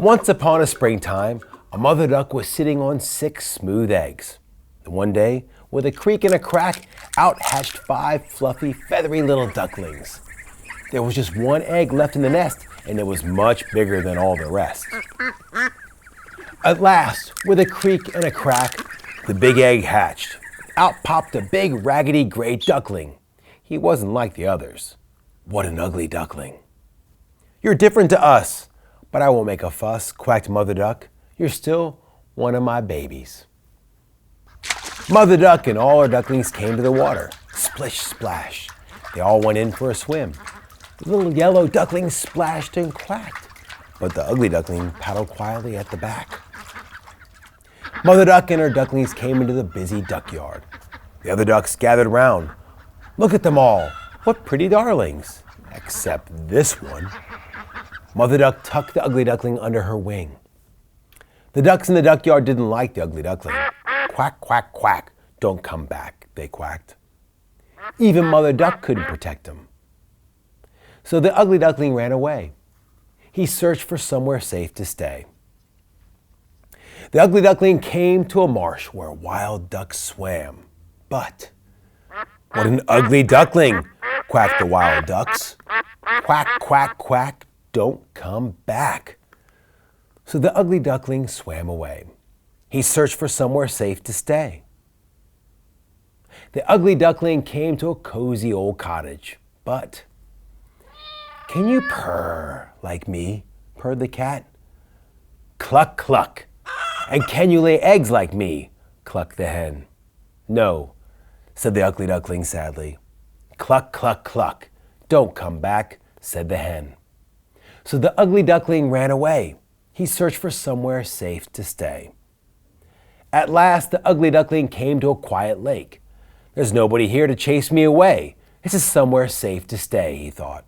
Once upon a springtime, a mother duck was sitting on 6 smooth eggs. And one day, with a creak and a crack, out hatched 5 fluffy, feathery little ducklings. There was just one egg left in the nest, and it was much bigger than all the rest. At last, with a creak and a crack, the big egg hatched. Out popped a big, raggedy gray duckling. He wasn't like the others. What an ugly duckling. "You're different to us, but I won't make a fuss," quacked Mother Duck. "You're still one of my babies." Mother Duck and all her ducklings came to the water. Splish, splash. They all went in for a swim. The little yellow duckling splashed and quacked, but the ugly duckling paddled quietly at the back. Mother Duck and her ducklings came into the busy duckyard. The other ducks gathered round. "Look at them all. What pretty darlings. Except this one." Mother Duck tucked the ugly duckling under her wing. The ducks in the duckyard didn't like the ugly duckling. "Quack, quack, quack. Don't come back," they quacked. Even Mother Duck couldn't protect him. So the ugly duckling ran away. He searched for somewhere safe to stay. The ugly duckling came to a marsh where wild ducks swam. But, "What an ugly duckling," quacked the wild ducks. "Quack, quack, quack, don't come back." So the ugly duckling swam away. He searched for somewhere safe to stay. The ugly duckling came to a cozy old cottage. But, "Can you purr like me?" purred the cat. "Cluck, cluck. And can you lay eggs like me?" clucked the hen. "No," said the ugly duckling sadly. "Cluck, cluck, cluck. Don't come back," said the hen. So the ugly duckling ran away. He searched for somewhere safe to stay. At last, the ugly duckling came to a quiet lake. "There's nobody here to chase me away. This is somewhere safe to stay," he thought.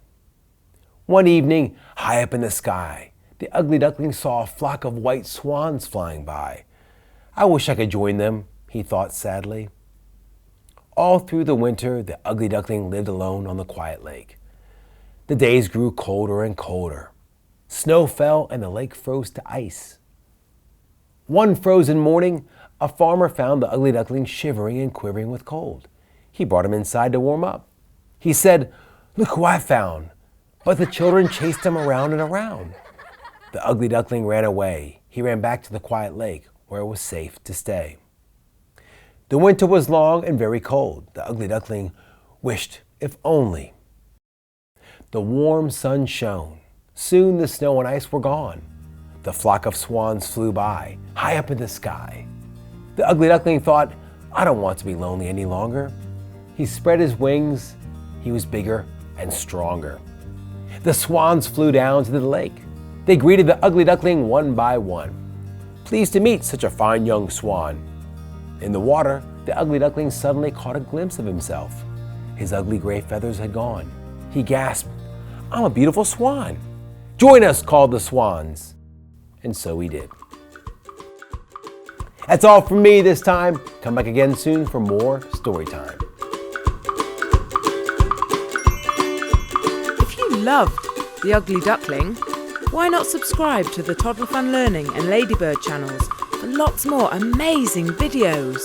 One evening, high up in the sky, the ugly duckling saw a flock of white swans flying by. "I wish I could join them," he thought sadly. All through the winter, the ugly duckling lived alone on the quiet lake. The days grew colder and colder. Snow fell and the lake froze to ice. One frozen morning, a farmer found the ugly duckling shivering and quivering with cold. He brought him inside to warm up. He said, "Look who I found." But the children chased him around and around. The ugly duckling ran away. He ran back to the quiet lake where it was safe to stay. The winter was long and very cold. The ugly duckling wished, if only. The warm sun shone. Soon the snow and ice were gone. The flock of swans flew by, high up in the sky. The ugly duckling thought, "I don't want to be lonely any longer." He spread his wings. He was bigger and stronger. The swans flew down to the lake. They greeted the ugly duckling one by one. "Pleased to meet such a fine young swan." In the water, the ugly duckling suddenly caught a glimpse of himself. His ugly gray feathers had gone. He gasped, "I'm a beautiful swan." "Join us," called the swans. And so he did. That's all from me this time. Come back again soon for more story time. If you loved The Ugly Duckling, why not subscribe to the Toddler Fun Learning and Ladybird channels for lots more amazing videos?